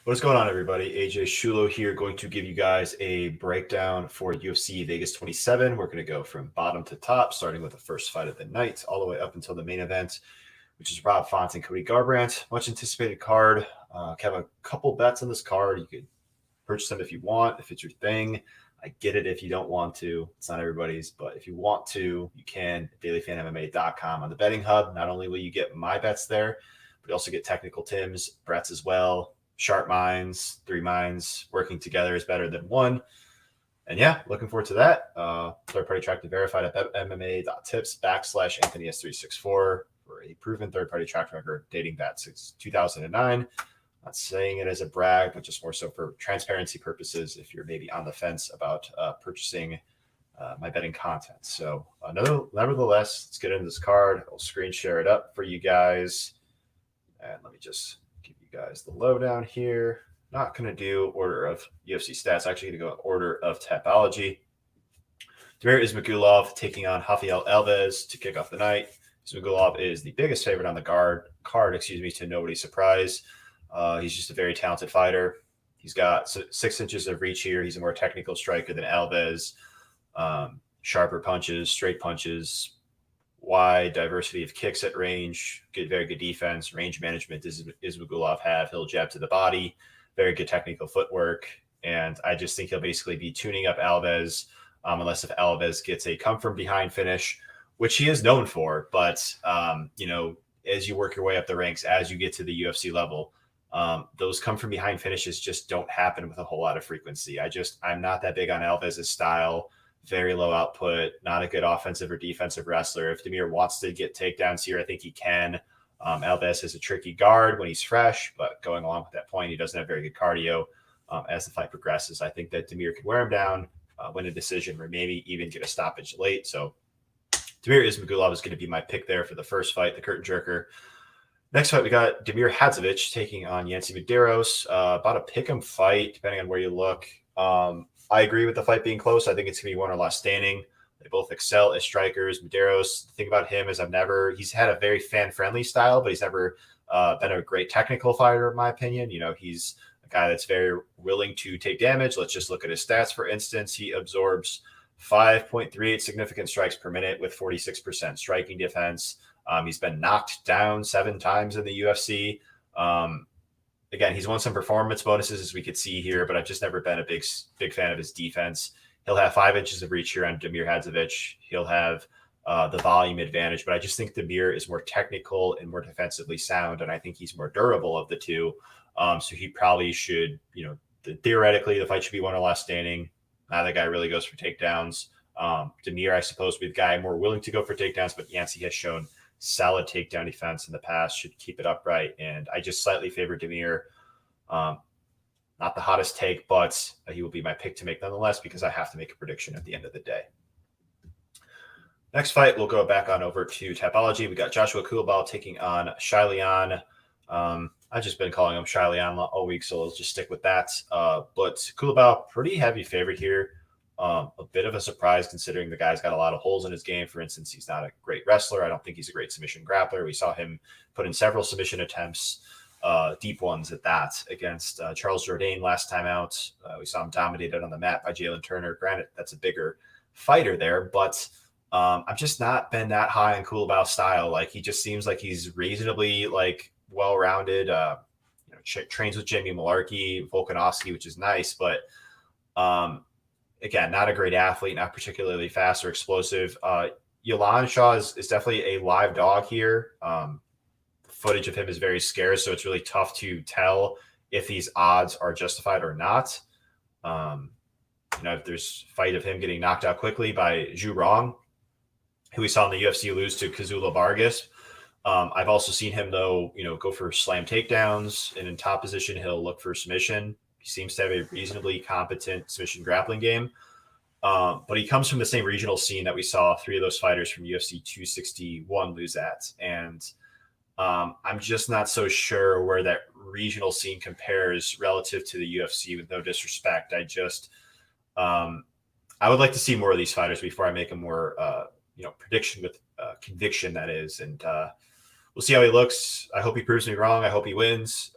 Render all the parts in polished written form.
What's going on, everybody? AJ Shulo here, going to give you guys a breakdown for UFC Vegas 27. We're going to go from bottom to top, starting with the first fight of the night, all the way up until the main event, which is Rob Font and Cody Garbrandt. Much anticipated card. Have a couple bets on this card. You could purchase them if you want, if it's your thing. I get it if you don't want to. It's not everybody's, but if you want to, you can. dailyfanmma.com on the betting hub. Not only will you get my bets there, but you also get technical Tim's, Brett's as well. Sharp minds, three minds working together is better than one. And yeah, looking forward to that. Third-party tracker verified at betmma.tips /AnthonyS364 for a proven third-party track record dating back since 2009. Not saying it as a brag, but just more so for transparency purposes if you're maybe on the fence about purchasing my betting content. So nevertheless, let's get into this card. I'll screen share it up for you guys. And let me just give you guys the lowdown here. Not going to do order of UFC stats. Actually going to go in order of Tapology. Damier Ismagulov taking on Rafael Alves to kick off the night. Ismagulov is the biggest favorite on the card, to nobody's surprise. He's just a very talented fighter. He's got 6 inches of reach here. He's a more technical striker than Alves. Sharper punches, straight punches, wide diversity of kicks at range, very good defense, range management does Ismagulov have. He'll jab to the body, very good technical footwork. And I just think he'll basically be tuning up Alves, unless if Alves gets a come from behind finish, which he is known for. But, as you work your way up the ranks, as you get to the UFC level, those come from behind finishes just don't happen with a whole lot of frequency. I'm not that big on Alves' style. Very low output, not a good offensive or defensive wrestler. If Damier wants to get takedowns here, I think he can. Alves is a tricky guard when he's fresh, but going along with that point, he doesn't have very good cardio as the fight progresses. I think that Damier could wear him down, win a decision, or maybe even get a stoppage late. So Damier Ismagulov is going to be my pick there for the first fight, the curtain jerker. Next fight, we got Damier Hadzovich taking on Yancey Medeiros. About a pick'em fight, depending on where you look. I agree with the fight being close. I think it's going to be one or last standing. They both excel as strikers. Medeiros, the thing about him is he's had a very fan-friendly style, but he's never been a great technical fighter, in my opinion. He's a guy that's very willing to take damage. Let's just look at his stats, for instance. He absorbs 5.38 significant strikes per minute with 46% striking defense. He's been knocked down 7 times in the UFC. Again, he's won some performance bonuses, as we could see here, but I've just never been a big fan of his defense. He'll have 5 inches of reach here on Damier Hadzovich. He'll have the volume advantage, but I just think Damier is more technical and more defensively sound, and I think he's more durable of the two. So he probably should, theoretically, the fight should be one or last standing. Neither guy really goes for takedowns. Damier, I suppose, would be the guy more willing to go for takedowns, but Yancey has shown solid takedown defense in the past, should keep it upright. And I just slightly favor Damier. Not the hottest take, but he will be my pick to make nonetheless, because I have to make a prediction at the end of the day. Next fight, we'll go back on over to Tapology. We got Joshua Kulabal taking on Shibazian. I've just been calling him Shibazian all week, so let's just stick with that. But Kulabal, pretty heavy favorite here. A bit of a surprise considering the guy's got a lot of holes in his game. For instance, he's not a great wrestler. I don't think he's a great submission grappler. We saw him put in several submission attempts, deep ones at that, against Charles Jourdain last time out. We saw him dominated on the mat by Jalen Turner. Granted, that's a bigger fighter there, but I've just not been that high on Kulabal's style. He just seems like he's reasonably well-rounded. Trains with Jamie Malarkey, Volkanovski, which is nice, but again, not a great athlete, not particularly fast or explosive. Yolanda Shaw is definitely a live dog here. Footage of him is very scarce, so it's really tough to tell if these odds are justified or not. If there's a fight of him getting knocked out quickly by Zhu Rong, who we saw in the UFC lose to Kazula Vargas. I've also seen him, though, go for slam takedowns, and in top position, he'll look for submission. He seems to have a reasonably competent submission grappling game. But he comes from the same regional scene that we saw 3 of those fighters from UFC 261 lose at. And I'm just not so sure where that regional scene compares relative to the UFC, with no disrespect. I would like to see more of these fighters before I make a more, prediction with conviction, that is. And we'll see how he looks. I hope he proves me wrong. I hope he wins.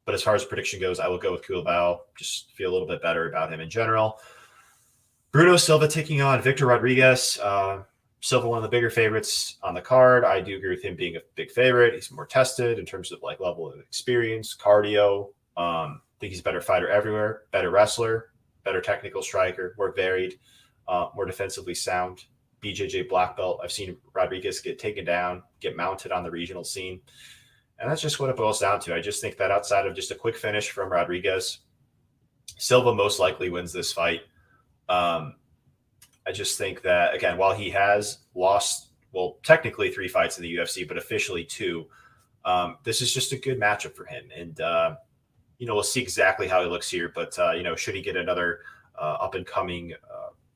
But as far as prediction goes, I will go with Culibao. Just feel a little bit better about him in general. Bruno Silva taking on Victor Rodriguez. Silva, one of the bigger favorites on the card. I do agree with him being a big favorite. He's more tested in terms of like level of experience, cardio. I think he's a better fighter everywhere, better wrestler, better technical striker, more varied, more defensively sound. BJJ black belt. I've seen Rodriguez get taken down, get mounted on the regional scene. And that's just what it boils down to. I just think that outside of just a quick finish from Rodriguez, Silva most likely wins this fight. I just think that, again, while he has lost, well, technically 3 fights in the UFC, but officially 2, this is just a good matchup for him. And, we'll see exactly how he looks here. But, should he get another up-and-coming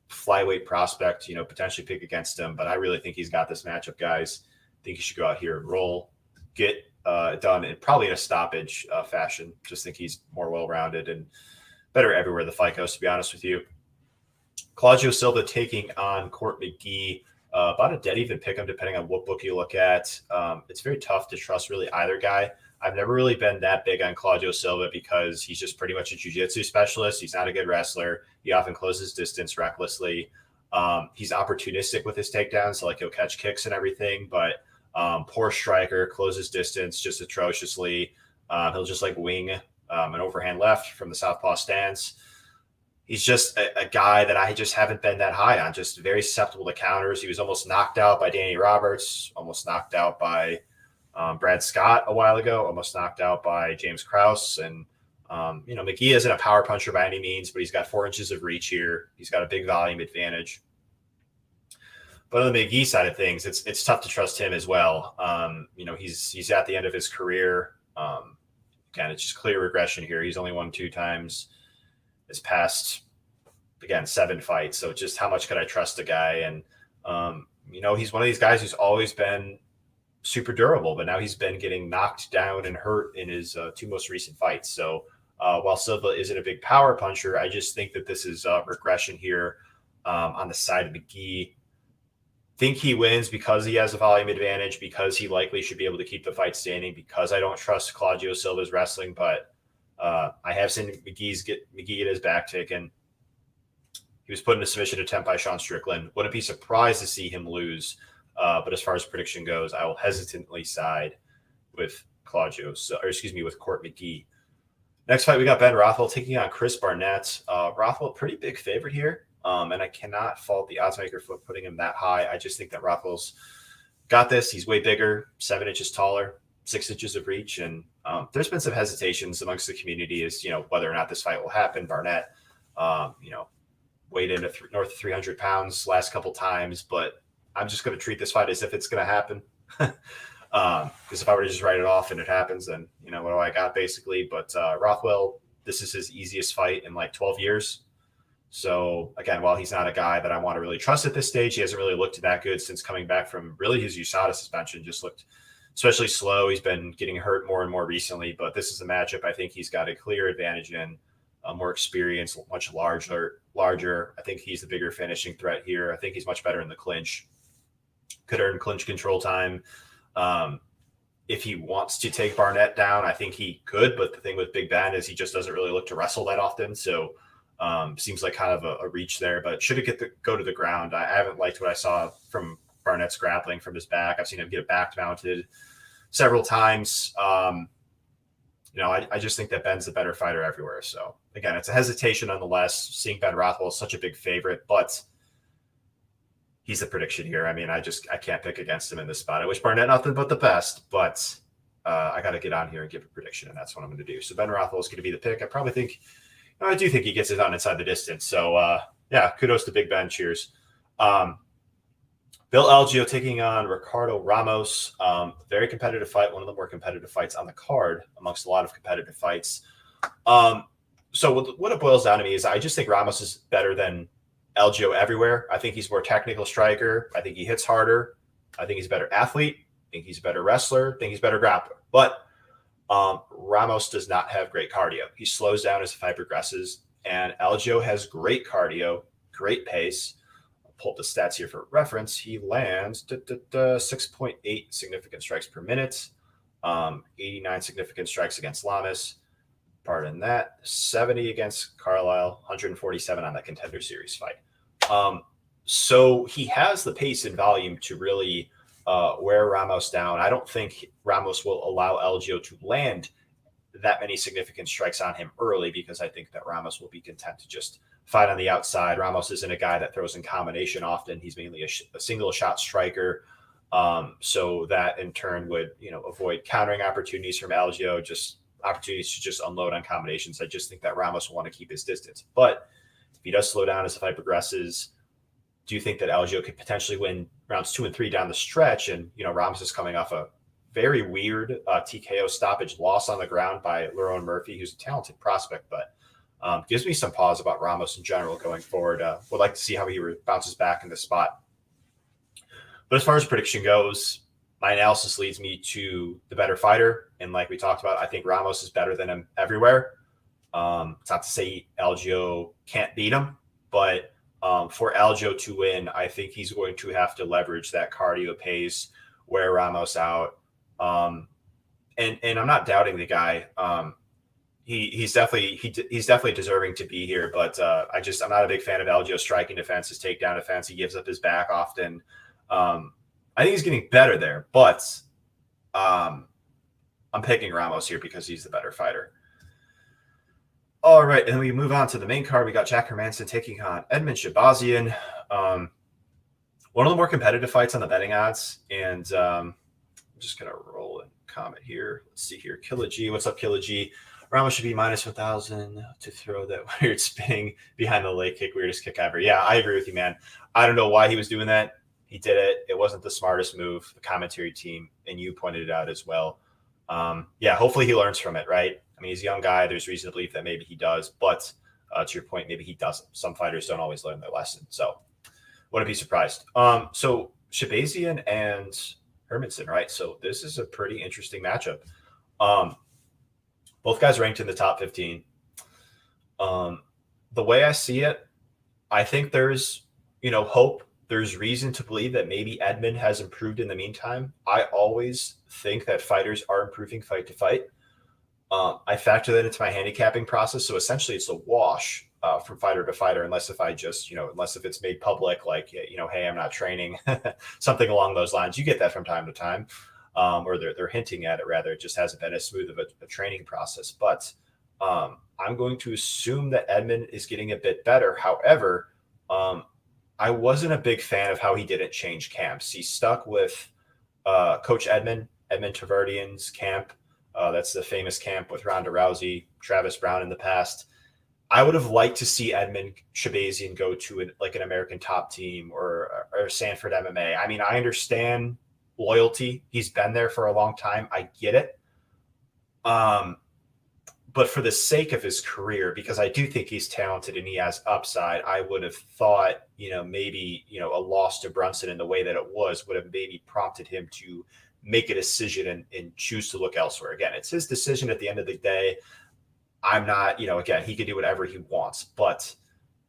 flyweight prospect, potentially pick against him. But I really think he's got this matchup, guys. I think he should go out here and roll, get done probably in a stoppage fashion. Just think he's more well-rounded and better everywhere the fight goes, to be honest with you. Claudio Silva taking on Court McGee. About a dead even pick him, depending on what book you look at. It's very tough to trust really either guy. I've never really been that big on Claudio Silva because he's just pretty much a jiu-jitsu specialist. He's not a good wrestler. He often closes distance recklessly. He's opportunistic with his takedowns, so like he'll catch kicks and everything, but poor striker, closes distance just atrociously. He'll just like wing an overhand left from the southpaw stance. He's just a guy that I just haven't been that high on, just very susceptible to counters. He was almost knocked out by Danny Roberts, almost knocked out by Brad Scott a while ago, almost knocked out by James Krause. And, McGee isn't a power puncher by any means, but he's got 4 inches of reach here. He's got a big volume advantage. But on the McGee side of things, it's tough to trust him as well. He's at the end of his career. Again, it's just clear regression here. He's only won 2 times. His past, again, 7 fights. So just how much could I trust a guy? And, he's one of these guys who's always been super durable, but now he's been getting knocked down and hurt in his 2 most recent fights. So while Silva isn't a big power puncher, I just think that this is regression here on the side of McGee. Think he wins because he has a volume advantage, because he likely should be able to keep the fight standing, because I don't trust Claudio Silva's wrestling, but I have seen McGee get his back taken. He was put in a submission attempt by Sean Strickland. Wouldn't be surprised to see him lose. But as far as prediction goes, I will hesitantly side with with Court McGee. Next fight, we got Ben Rothwell taking on Chris Barnett. Rothwell, pretty big favorite here. And I cannot fault the odds maker for putting him that high. I just think that Rothwell's got this. He's way bigger, 7 inches taller, 6 inches of reach. And there's been some hesitations amongst the community as, whether or not this fight will happen. Barnett, weighed in at north of 300 pounds last couple times, but I'm just going to treat this fight as if it's going to happen. Because if I were to just write it off and it happens, then, what do I got basically? But Rothwell, this is his easiest fight in like 12 years. So again, while he's not a guy that I want to really trust at this stage, he hasn't really looked that good since coming back from really his USADA suspension. Just looked especially slow. He's been getting hurt more and more recently, but this is a matchup I think he's got a clear advantage in. More experience, much larger. I think he's the bigger finishing threat here. I think he's much better in the clinch. Could earn clinch control time. If he wants to take Barnett down, I think he could. But the thing with Big Ben is he just doesn't really look to wrestle that often. So seems like kind of a reach there. But should it go to the ground? I haven't liked what I saw from Barnett's grappling from his back. I've seen him get back mounted several times. I just think that Ben's the better fighter everywhere. So again, it's a hesitation nonetheless. Seeing Ben Rothwell is such a big favorite, but he's the prediction here. I mean, I can't pick against him in this spot. I wish Barnett nothing but the best, but I got to get on here and give a prediction, and that's what I'm going to do. So Ben Rothwell is going to be the pick. I do think he gets it on inside the distance. So kudos to Big Ben. Cheers. Bill Algio taking on Ricardo Ramos. Very competitive fight. One of the more competitive fights on the card amongst a lot of competitive fights. So what it boils down to me is I just think Ramos is better than Algio everywhere. I think he's more technical striker. I think he hits harder. I think he's a better athlete. I think he's a better wrestler. I think he's a better grappler. But Ramos does not have great cardio. He slows down as the fight progresses. And Algio has great cardio, great pace. I'll pull up the stats here for reference. He lands 6.8 significant strikes per minute, 89 significant strikes against Lamas, pardon that, 70 against Carlisle, 147 on that Contender Series fight. So he has the pace and volume to really wear Ramos down. I don't think Ramos will allow Algio to land that many significant strikes on him early, because I think that Ramos will be content to just fight on the outside. Ramos isn't a guy that throws in combination often. He's mainly a single shot striker. So that in turn would, avoid countering opportunities from Algio, just opportunities to just unload on combinations. I just think that Ramos will want to keep his distance. But if he does slow down as the fight progresses, do you think that Algio could potentially win rounds 2 and 3 down the stretch? And, Ramos is coming off a very weird TKO stoppage loss on the ground by Lerone Murphy, who's a talented prospect, but gives me some pause about Ramos in general going forward. Would like to see how he bounces back in this spot. But as far as prediction goes, my analysis leads me to the better fighter. And like we talked about, I think Ramos is better than him everywhere. It's not to say Algio can't beat him, but for Algio to win, I think he's going to have to leverage that cardio pace, wear Ramos out. And I'm not doubting the guy. He's definitely deserving to be here, but I'm not a big fan of Algio's striking defense, his takedown defense. He gives up his back often. I think he's getting better there, but I'm picking Ramos here because he's the better fighter. All right, and then we move on to the main card. We got Jack Hermansson taking on Edmund Shibazian. One of the more competitive fights on the betting odds, and I'm just going to roll and comment here. Let's see here. Killa G. What's up, Killa G? Ramos should be minus 1,000 to throw that weird spinning behind the leg kick. Weirdest kick ever. Yeah, I agree with you, man. I don't know why he was doing that. He did it. It wasn't the smartest move. The commentary team and you pointed it out as well. Hopefully he learns from it, right? I mean, he's a young guy. There's reason to believe that maybe he does. But to your point, maybe he doesn't. Some fighters don't always learn their lesson. So wouldn't be surprised. So Shibazian and Hermansen, right? So this is a pretty interesting matchup. Both guys ranked in the top 15. The way I see it, I think there's, hope. There's reason to believe that maybe Edmund has improved in the meantime. I always think that fighters are improving fight to fight. I factor that into my handicapping process. So essentially it's a wash from fighter to fighter, unless if it's made public, like, hey, I'm not training, something along those lines. You get that from time to time, or they're hinting at it rather. It just hasn't been as smooth of a training process. But I'm going to assume that Edmund is getting a bit better. However, I wasn't a big fan of how he didn't change camps. He stuck with Coach Edmund Taverdian's camp. That's the famous camp with Ronda Rousey, Travis Brown in the past. I would have liked to see Edmund Shibazian go to an American Top Team or Sanford MMA. I mean, I understand loyalty. He's been there for a long time. I get it. But for the sake of his career, because I do think he's talented and he has upside, I would have thought, maybe, a loss to Brunson in the way that it would have maybe prompted him to make a decision and choose to look elsewhere. Again, it's his decision at the end of the day. I'm not, again, he can do whatever he wants, but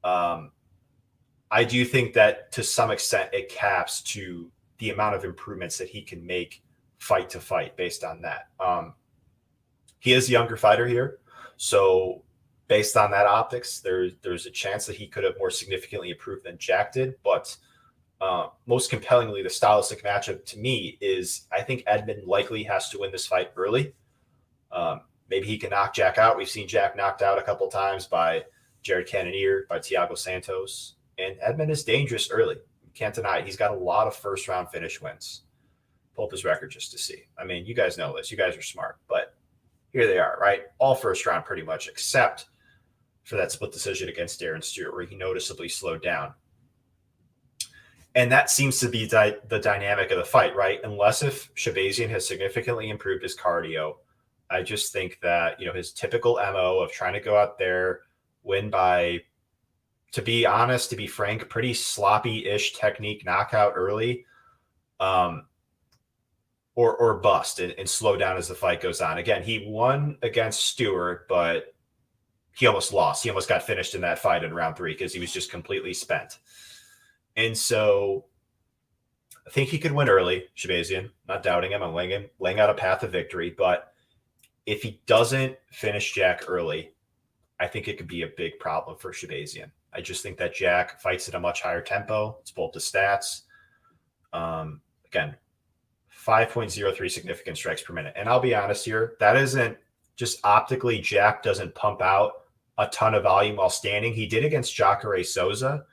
I do think that to some extent it caps to the amount of improvements that he can make fight to fight based on that. He is a younger fighter here. So based on that optics, there's a chance that he could have more significantly improved than Jack did. But most compellingly, the stylistic matchup to me is I think Edmund likely has to win this fight early. Maybe he can knock Jack out. We've seen Jack knocked out a couple times by Jared Cannonier, by Thiago Santos. And Edmund is dangerous early. You can't deny it. He's got a lot of first-round finish wins. Pull up his record just to see. I mean, you guys know this. You guys are smart. But here they are, right? All first round pretty much, except for that split decision against Darren Stewart, where he noticeably slowed down. And that seems to be the dynamic of the fight, right? Unless if Shibazian has significantly improved his cardio, I just think that, his typical MO of trying to go out there, win by, to be honest, to be frank, pretty sloppy-ish technique knockout early, or bust and slow down as the fight goes on. Again, he won against Stewart, but he almost lost. He almost got finished in that fight in round 3 because he was just completely spent. And so I think he could win early, Shibazian. Not doubting him. I'm laying out a path of victory. But if he doesn't finish Jack early, I think it could be a big problem for Shibazian. I just think that Jack fights at a much higher tempo. It's both the stats. Again, 5.03 significant strikes per minute. And I'll be honest here, that isn't just optically. Jack doesn't pump out a ton of volume while standing. He did against Jacare Souza,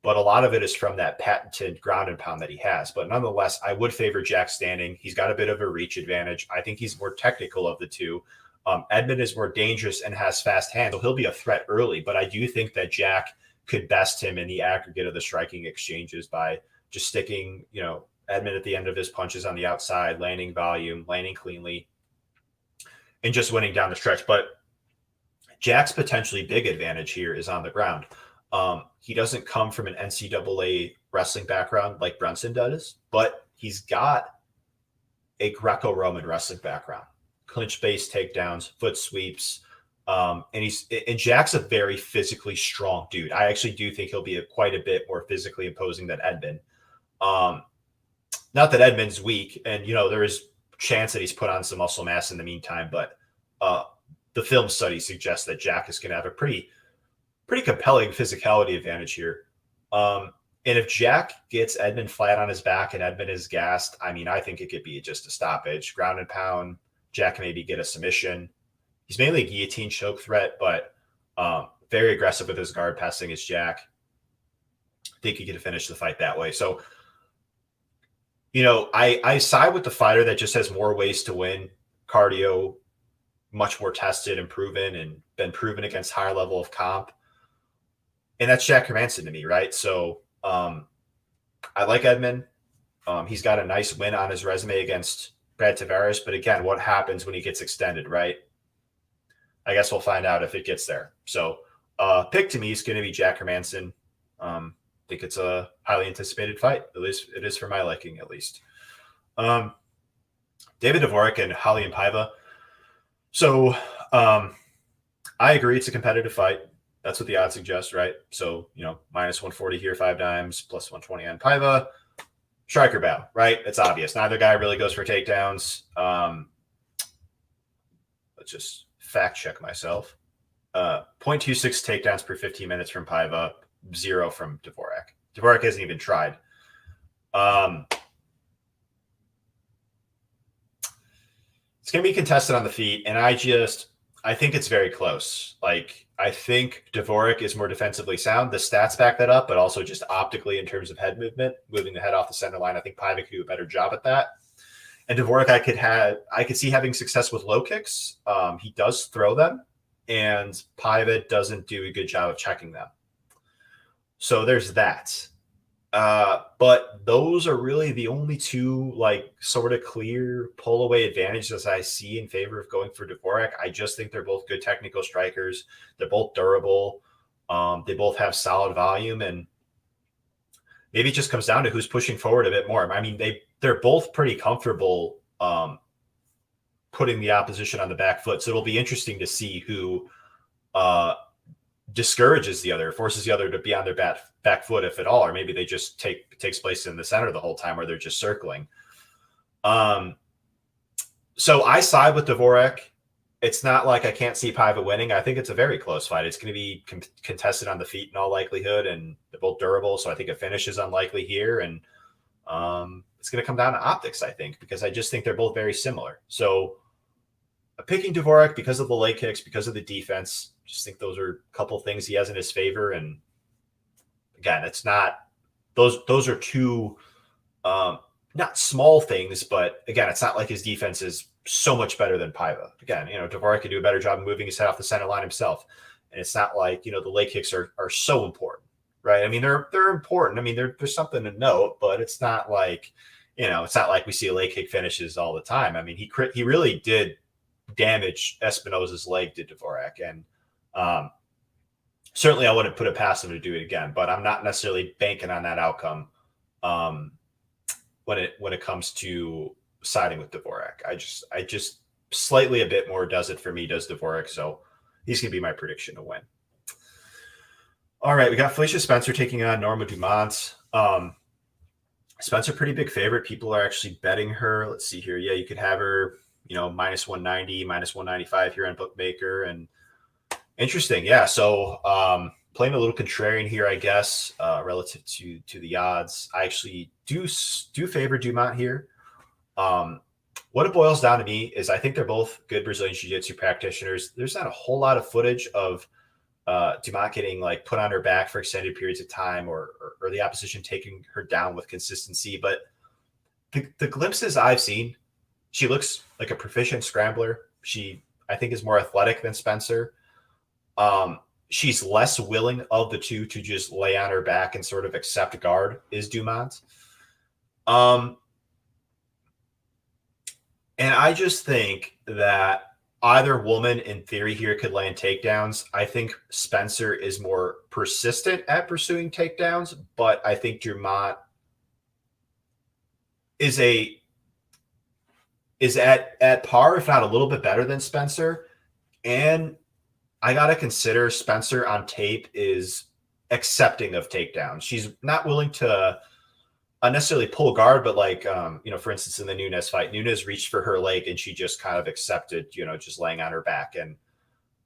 but a lot of it is from that patented ground and pound that he has. But nonetheless, I would favor Jack standing. He's got a bit of a reach advantage. I think he's more technical of the two. Edmund is more dangerous and has fast hands, so he'll be a threat early. But I do think that Jack could best him in the aggregate of the striking exchanges by just sticking, Edmund at the end of his punches on the outside, landing volume, landing cleanly, and just winning down the stretch. But Jack's potentially big advantage here is on the ground. He doesn't come from an NCAA wrestling background like Brunson does, but he's got a Greco-Roman wrestling background. Clinch-based takedowns, foot sweeps, and Jack's a very physically strong dude. I actually do think he'll be quite a bit more physically imposing than Edmund. Not that Edmund's weak, and there is chance that he's put on some muscle mass in the meantime, but the film study suggests that Jack is going to have a pretty compelling physicality advantage here. And if Jack gets Edmund flat on his back and Edmund is gassed, I think it could be just a stoppage, ground and pound. Jack can maybe get a submission. He's mainly a guillotine choke threat, but very aggressive with his guard passing is Jack. I think he could finish the fight that way. So, I side with the fighter that just has more ways to win. Cardio, much more tested and proven and been proven against higher level of comp. And that's Jack Hermansson to me, right? So I like Edmund. He's got a nice win on his resume against Brad Tavares. But again, what happens when he gets extended, right? I guess we'll find out if it gets there. So pick to me is going to be Jack Hermansson. I think it's a highly anticipated fight. At least it is for my liking, at least. David Dvorak and Raulian Paiva. So I agree it's a competitive fight. That's what the odds suggest, right? So, minus 140 here 5 times, plus 120 on Paiva. Striker battle, right? It's obvious. Neither guy really goes for takedowns. Let's just fact check myself. 0.26 takedowns per 15 minutes from Paiva, 0 from Dvorak. Dvorak hasn't even tried. It's going to be contested on the feet, and I think it's very close. I think Dvorak is more defensively sound. The stats back that up, but also just optically in terms of head movement, moving the head off the center line. I think Paiva could do a better job at that. And Dvorak, I could see having success with low kicks. He does throw them, and Paiva doesn't do a good job of checking them. So there's that. But those are really the only two sort of clear pull away advantages I see in favor of going for Dvorak. I just think they're both good technical strikers. They're both durable. They both have solid volume, and maybe it just comes down to who's pushing forward a bit more. They're both pretty comfortable putting the opposition on the back foot. So it'll be interesting to see who discourages the other, forces the other to be on their back foot, if at all, or maybe they just takes place in the center the whole time where they're just circling. So I side with Dvorak. It's not like I can't see Paiva winning. I think it's a very close fight. It's going to be contested on the feet in all likelihood, and they're both durable. So I think a finish is unlikely here. And it's going to come down to optics, I think, because I just think they're both very similar. So I'm picking Dvorak because of the leg kicks, because of the defense. Just think those are a couple things he has in his favor. And again, it's not those are two not small things, but again, it's not like his defense is so much better than Paiva. Again, Dvorak could do a better job of moving his head off the center line himself. And it's not like, the leg kicks are so important, right? They're important. There's something to note, but it's not like, it's not like we see leg kick finishes all the time. He really did damage Espinosa's leg to Dvorak. And certainly I wouldn't put it past him to do it again, but I'm not necessarily banking on that outcome when it comes to siding with Dvorak. I just slightly a bit more does it for me, does Dvorak. So he's going to be my prediction to win. All right, we got Felicia Spencer taking on Norma Dumont. Spencer, pretty big favorite. People are actually betting her. Let's see here. Yeah, you could have her minus 190, minus 195 here on Bookmaker. And interesting. Yeah. So playing a little contrarian here, I guess, relative to the odds. I actually do favor Dumont here. What it boils down to me is I think they're both good Brazilian Jiu-Jitsu practitioners. There's not a whole lot of footage of Dumont getting like put on her back for extended periods of time or the opposition taking her down with consistency. But the glimpses I've seen, she looks like a proficient scrambler. She, I think, is more athletic than Spencer. She's less willing of the two to just lay on her back and sort of accept guard is Dumont. And I just think that either woman in theory here could land takedowns. I think Spencer is more persistent at pursuing takedowns, but I think Dumont is at par, if not a little bit better than Spencer. And I got to consider Spencer on tape is accepting of takedowns. She's not willing to necessarily pull guard, but like, for instance, in the Nunes fight, Nunes reached for her leg and she just kind of accepted, just laying on her back. And,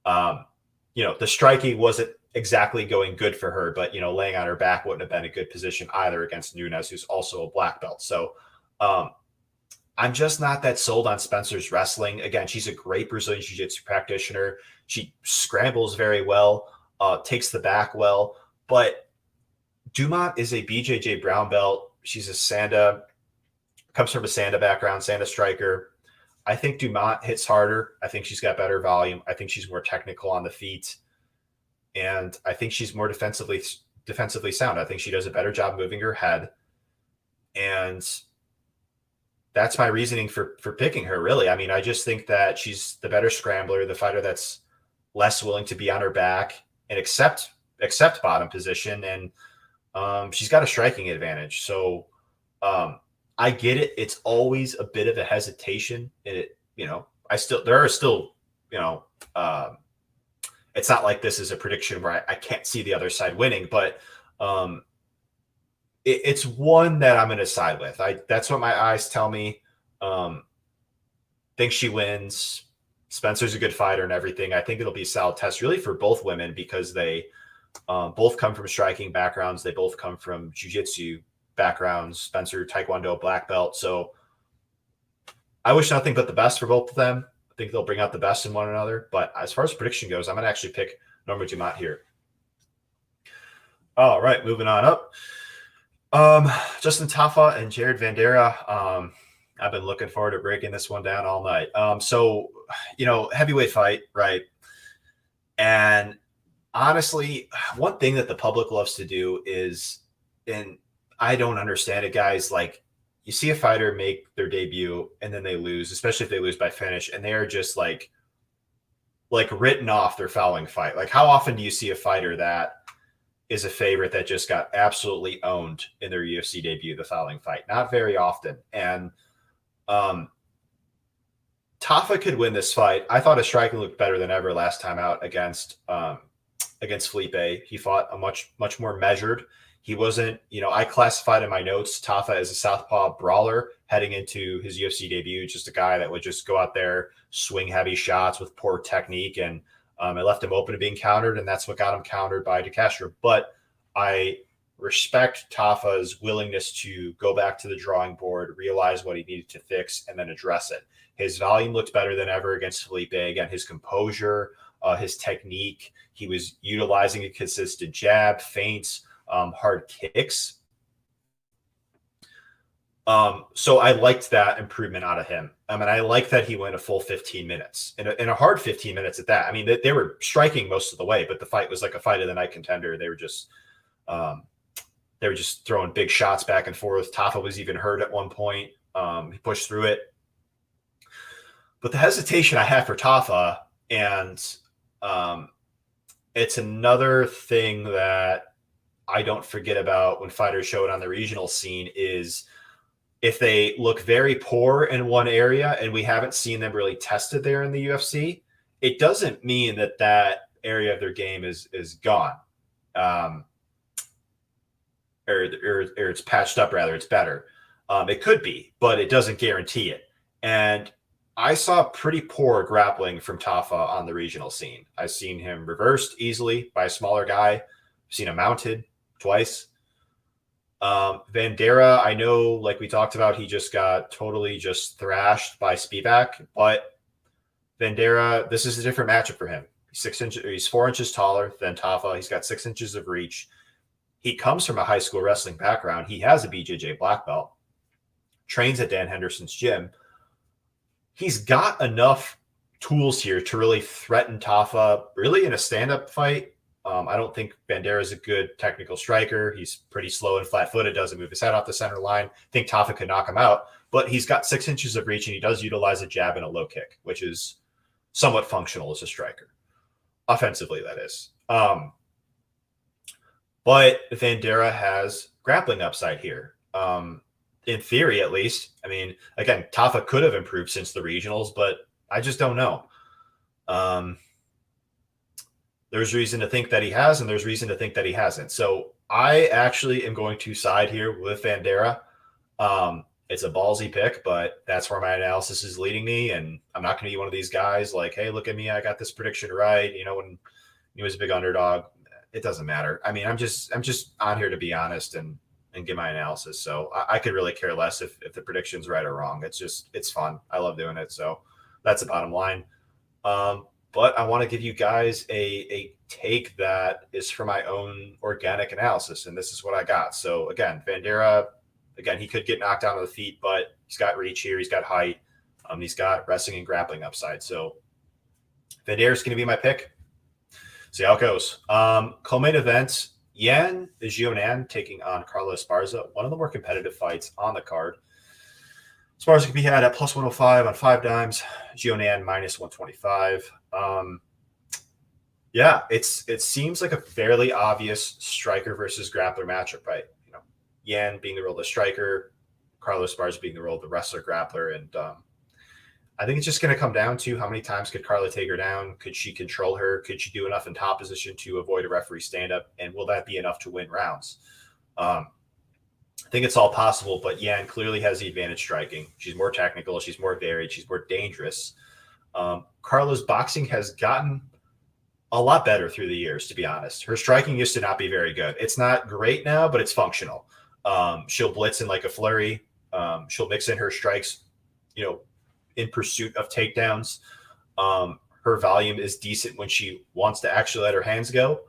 the striking wasn't exactly going good for her, but, laying on her back wouldn't have been a good position either against Nunes, who's also a black belt. So I'm just not that sold on Spencer's wrestling. Again, she's a great Brazilian Jiu-Jitsu practitioner. She scrambles very well, takes the back well, but Dumont is a BJJ brown belt. She's a Sanda, comes from a Sanda background, Sanda striker. I think Dumont hits harder. I think she's got better volume. I think she's more technical on the feet. And I think she's more defensively sound. I think she does a better job moving her head. And that's my reasoning for picking her, really. I mean, I just think that she's the better scrambler, the fighter that's less willing to be on her back and accept bottom position. And she's got a striking advantage. So I get it. It's always a bit of a hesitation. There are still, it's not like this is a prediction where I can't see the other side winning, but it's one that I'm going to side with. That's what my eyes tell me. Think she wins. Spencer's a good fighter and everything. I think it'll be a solid test really for both women because they both come from striking backgrounds. They both come from jiu-jitsu backgrounds. Spencer, Taekwondo, black belt. So I wish nothing but the best for both of them. I think they'll bring out the best in one another. But as far as prediction goes, I'm going to actually pick Norma Dumont here. All right, moving on up. Justin Tafa and Jared Vandera. I've been looking forward to breaking this one down all night. So, heavyweight fight, right? And honestly, one thing that the public loves to do is, and I don't understand it, guys, like you see a fighter make their debut and then they lose, especially if they lose by finish, and they are just like written off their following fight. Like how often do you see a fighter that is a favorite that just got absolutely owned in their UFC debut the following fight? Not very often. And Tafa could win this fight. I thought his striking looked better than ever last time out against Felipe. He fought a much more measured. He wasn't, I classified in my notes Tafa as a southpaw brawler heading into his UFC debut, just a guy that would just go out there, swing heavy shots with poor technique, and it left him open to being countered, and that's what got him countered by De Castro. But I respect Tafa's willingness to go back to the drawing board, realize what he needed to fix, and then address it. His volume looked better than ever against Felipe. Again, his composure, his technique. He was utilizing a consistent jab, feints, hard kicks. So I liked that improvement out of him. I like that he went a full 15 minutes and a hard 15 minutes at that. I mean, they were striking most of the way, but the fight was like a fight of the night contender. They were just throwing big shots back and forth. Tafa was even hurt at one point. He pushed through it. But the hesitation I have for Tafa, and it's another thing that I don't forget about when fighters show it on the regional scene, is if they look very poor in one area and we haven't seen them really tested there in the UFC, it doesn't mean that area of their game is gone. Or it's patched up, rather, it's better. It could be, but it doesn't guarantee it. And I saw pretty poor grappling from Tafa on the regional scene. I've seen him reversed easily by a smaller guy. I've seen him mounted twice. Vandera, I know, like we talked about, he just got totally just thrashed by Spivak, but Vandera, this is a different matchup for him. He's 4 inches taller than Tafa. He's got 6 inches of reach. He comes from a high school wrestling background. He has a BJJ black belt, trains at Dan Henderson's gym. He's got enough tools here to really threaten Tafa, really in a stand-up fight. I don't think Vandera is a good technical striker. He's pretty slow and flat-footed, doesn't move his head off the center line. I think Tafa could knock him out, but he's got 6 inches of reach, and he does utilize a jab and a low kick, which is somewhat functional as a striker. Offensively, that is. But Vandera has grappling upside here. In theory, at least. I mean, again, Tafa could have improved since the regionals, but I just don't know. There's reason to think that he has, and there's reason to think that he hasn't. So I actually am going to side here with Vandera. It's a ballsy pick, but that's where my analysis is leading me. And I'm not going to be one of these guys like, hey, look at me, I got this prediction right. You know, when he was a big underdog, it doesn't matter. I mean, I'm just on here to be honest and give my analysis. So I could really care less if the prediction's right or wrong. It's fun. I love doing it. So that's the bottom line. But I want to give you guys a take that is for my own organic analysis. And this is what I got. So again, Vandera, he could get knocked down on the feet, but he's got reach here. He's got height. He's got wrestling and grappling upside. So Vandera is going to be my pick. See how it goes. Co-main event, Zhionan taking on Carlos Esparza, one of the more competitive fights on the card. Esparza can be had at plus 105 on 5 dimes, Zhionan minus 125. Yeah, it seems like a fairly obvious striker versus grappler matchup, right? You know, Yan being the role of the striker, Carlos Esparza being the role of the wrestler grappler, and I think it's just going to come down to how many times could Carla take her down? Could she control her? Could she do enough in top position to avoid a referee stand-up? And will that be enough to win rounds? I think it's all possible, but Yan clearly has the advantage striking. She's more technical. She's more varied. She's more dangerous. Carla's boxing has gotten a lot better through the years, to be honest. Her striking used to not be very good. It's not great now, but it's functional. She'll blitz in like a flurry. She'll mix in her strikes, you know, in pursuit of takedowns. Her volume is decent when she wants to actually let her hands go.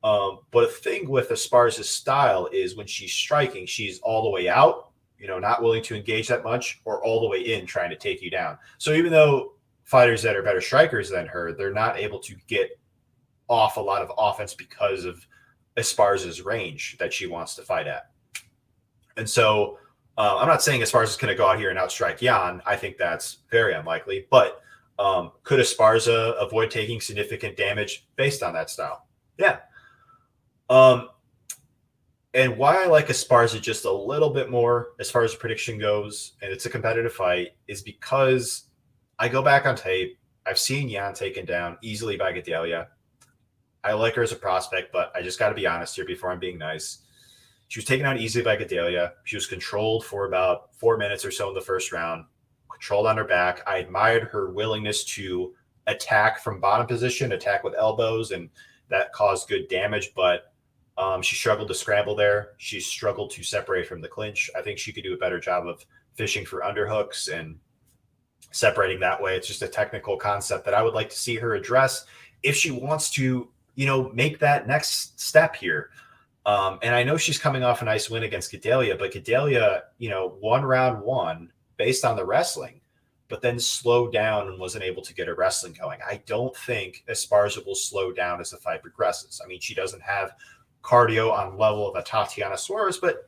But a thing with Esparza's style is when she's striking, she's all the way out, you know, not willing to engage that much, or all the way in trying to take you down. So even though fighters that are better strikers than her, they're not able to get off a lot of offense because of Esparza's range that she wants to fight at. And so I'm not saying Esparza's going to go out here and outstrike Yan. I think that's very unlikely. But could Esparza avoid taking significant damage based on that style? Yeah. And why I like Esparza just a little bit more as far as prediction goes, and it's a competitive fight, is because I go back on tape. I've seen Yan taken down easily by Gedalia. I like her as a prospect, but I just got to be honest here before I'm being nice. She was taken out easily by Gedalia. She was controlled for about 4 minutes or so in the first round, controlled on her back. I admired her willingness to attack from bottom position, attack with elbows, and that caused good damage, but she struggled to scramble there. She struggled to separate from the clinch. I think she could do a better job of fishing for underhooks and separating that way. It's just a technical concept that I would like to see her address if she wants to, you know, make that next step here. And I know she's coming off a nice win against Gedalia, but Gedalia, you know, won round 1 based on the wrestling, but then slowed down and wasn't able to get her wrestling going. I don't think Esparza will slow down as the fight progresses. I mean, she doesn't have cardio on level of a Tatiana Suarez, but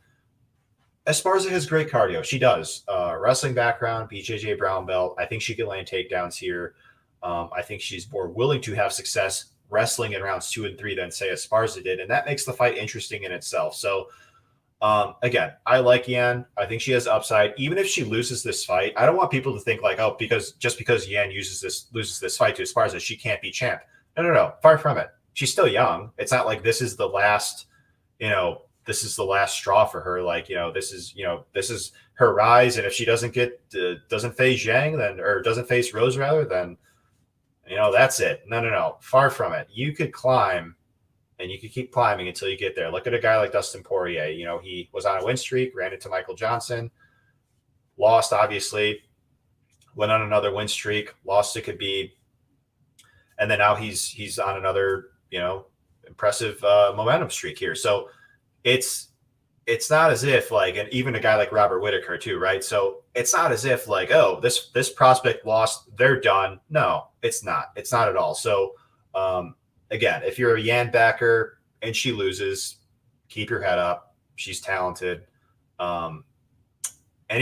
Esparza has great cardio. She does. Wrestling background, BJJ brown belt. I think she can land takedowns here. I think she's more willing to have success wrestling in rounds 2 and 3 than say Esparza did, and that makes the fight interesting in itself. So again, I like Yan. I think she has upside. Even if she loses this fight, I don't want people to think like, oh, because Yan loses this fight to Esparza, she can't be champ. No. Far from it. She's still young. It's not like this is the last, you know, this is the last straw for her. Like, this is her rise. And if she doesn't face Zhang, then, or doesn't face Rose rather, then, that's it. No. Far from it. You could climb and you could keep climbing until you get there. Look at a guy like Dustin Poirier. He was on a win streak, ran into Michael Johnson, lost, obviously, went on another win streak, lost to Khabib. And then now he's on another, impressive momentum streak here. So it's not as if like, and even a guy like Robert Whittaker too, right? So it's not as if like, oh, this prospect lost, they're done. No, it's not. It's not at all. So again, if you're a Yan backer and she loses, keep your head up. She's talented. And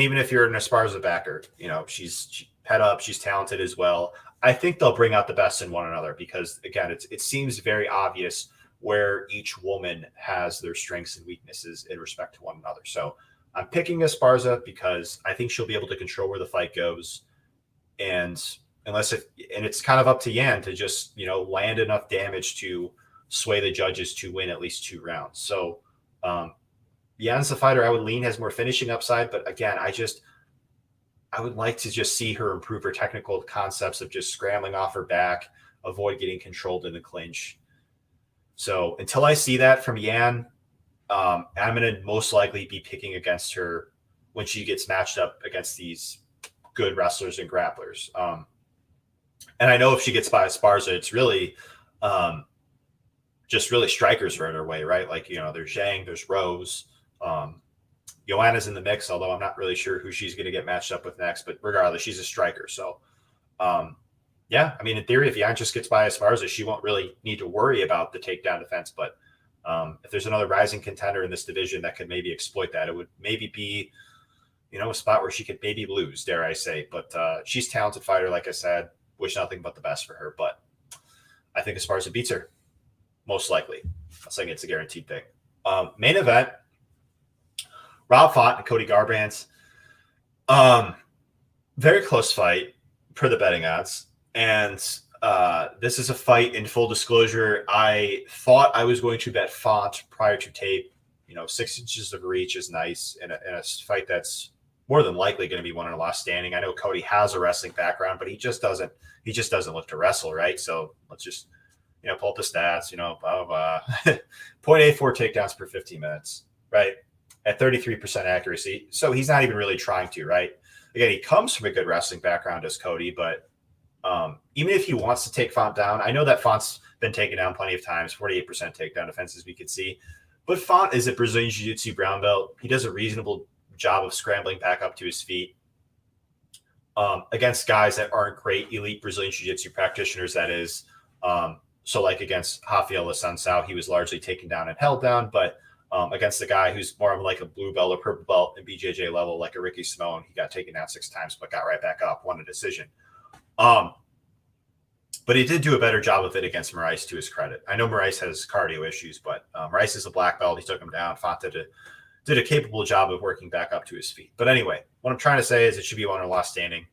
even if you're an Esparza backer, she's head up. She's talented as well. I think they'll bring out the best in one another because, again, it seems very obvious where each woman has their strengths and weaknesses in respect to one another. So I'm picking Esparza because I think she'll be able to control where the fight goes. And it's kind of up to Yan to just, land enough damage to sway the judges to win at least 2 rounds. So Yan's the fighter I would lean has more finishing upside. But again, I would like to just see her improve her technical concepts of just scrambling off her back, avoid getting controlled in the clinch. So until I see that from Yan, I'm going to most likely be picking against her when she gets matched up against these good wrestlers and grapplers. And I know if she gets by Esparza, it's really just really strikers are in her way, right? Like, there's Zhang, there's Rose. Joanna's in the mix, although I'm not really sure who she's going to get matched up with next. But regardless, she's a striker. So, yeah, I mean, in theory, if Yan just gets by Esparza, she won't really need to worry about the takedown defense. But if there's another rising contender in this division that could maybe exploit that, it would maybe be, a spot where she could maybe lose, dare I say. But she's a talented fighter, like I said. Wish nothing but the best for her. But I think Esparza beats her, most likely. I'm not saying it's a guaranteed thing. Main event. Rob Font and Cody Garbrandt. Very close fight per the betting odds. And this is a fight, in full disclosure, I thought I was going to bet Font prior to tape. 6 inches of reach is nice in a fight that's more than likely going to be won in a last standing. I know Cody has a wrestling background, but he just doesn't look to wrestle, right? So let's just, pull up the stats, blah, blah, blah. 0.84 takedowns per 15 minutes, right? At 33% accuracy. So he's not even really trying to, right? Again, he comes from a good wrestling background as Cody, but even if he wants to take Font down, I know that Font's been taken down plenty of times, 48% takedown defense, as we could see. But Font is a Brazilian Jiu-Jitsu brown belt. He does a reasonable job of scrambling back up to his feet against guys that aren't great elite Brazilian Jiu-Jitsu practitioners, that is. So like against Rafael Assunção, he was largely taken down and held down, but against a guy who's more of like a blue belt or purple belt in BJJ level, like a Ricky Simone, he got taken down 6 times, but got right back up, won a decision. But he did do a better job of it against Moraes, to his credit. I know Moraes has cardio issues, but Moraes is a black belt. He took him down. Font did a capable job of working back up to his feet. But anyway, what I'm trying to say is it should be one or last standing.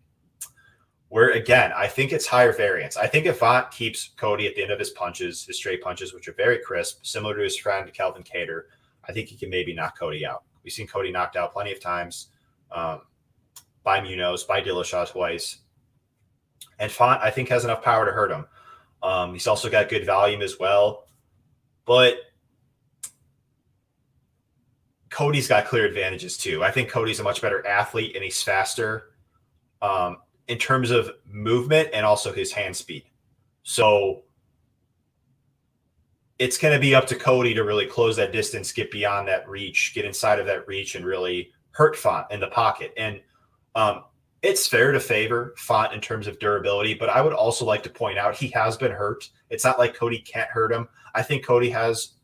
Where, again, I think it's higher variance. I think if Font keeps Cody at the end of his punches, his straight punches, which are very crisp, similar to his friend Kelvin Cater, I think he can maybe knock Cody out. We've seen Cody knocked out plenty of times by Munoz, by Dillashaw twice. And Font, I think, has enough power to hurt him. He's also got good volume as well. But Cody's got clear advantages too. I think Cody's a much better athlete and he's faster in terms of movement and also his hand speed. So it's going to be up to Cody to really close that distance, get beyond that reach, get inside of that reach, and really hurt Font in the pocket. And it's fair to favor Font in terms of durability, but I would also like to point out he has been hurt. It's not like Cody can't hurt him. I think Cody has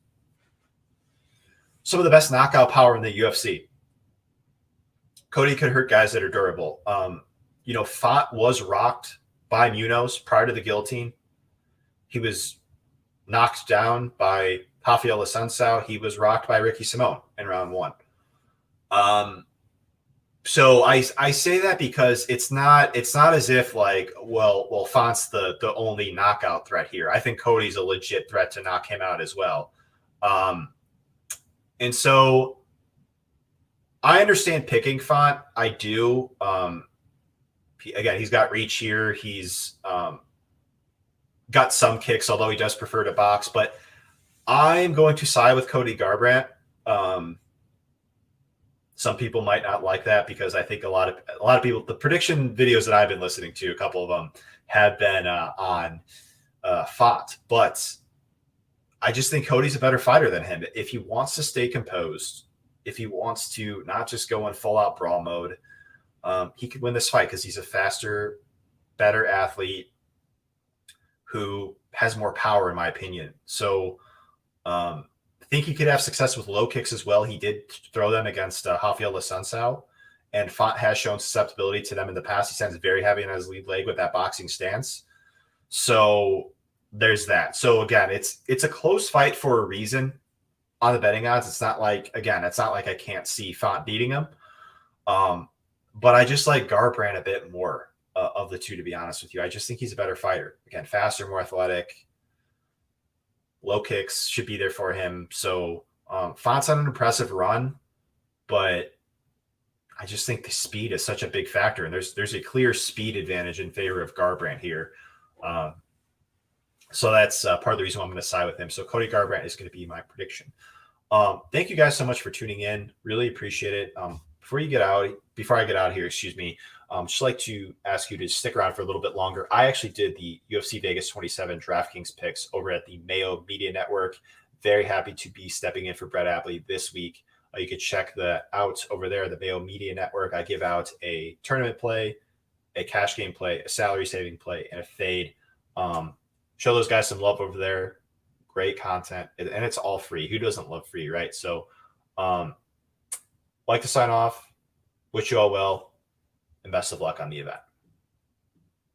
some of the best knockout power in the UFC. Cody could hurt guys that are durable. Font was rocked by Munoz prior to the guillotine. He was knocked down by Rafael Assunção. He was rocked by Ricky Simone in round 1. So I say that because it's not as if like, well, Font's the only knockout threat here. I think Cody's a legit threat to knock him out as well. And so I understand picking Font. I do. Again, he's got reach here. He's got some kicks, although he does prefer to box. But I'm going to side with Cody Garbrandt. Some people might not like that because I think a lot of people, the prediction videos that I've been listening to, a couple of them have been on Font. But I just think Cody's a better fighter than him. If he wants to stay composed, if he wants to not just go in full-out brawl mode, he could win this fight because he's a faster, better athlete who has more power, in my opinion. So I think he could have success with low kicks as well. He did throw them against Rafael Assunção, and Font has shown susceptibility to them in the past. He stands very heavy on his lead leg with that boxing stance. So there's that. So again, it's a close fight for a reason on the betting odds. It's not like I can't see Font beating him. But I just like Garbrandt a bit more of the two, to be honest with you. I just think he's a better fighter. Again, faster, more athletic. Low kicks should be there for him. So Font's on an impressive run, but I just think the speed is such a big factor. And there's a clear speed advantage in favor of Garbrandt here. So that's part of the reason why I'm going to side with him. So Cody Garbrandt is going to be my prediction. Thank you guys so much for tuning in. Really appreciate it. Before I get out of here, just like to ask you to stick around for a little bit longer. I actually did the UFC Vegas 27 DraftKings picks over at the Mayo Media Network. Very happy to be stepping in for Brett Abley this week. You could check that out over there, the Mayo Media Network. I give out a tournament play, a cash game play, a salary saving play, and a fade. Show those guys some love over there. Great content, and it's all free. Who doesn't love free, right? So like to sign off. Wish you all well, and best of luck on the event.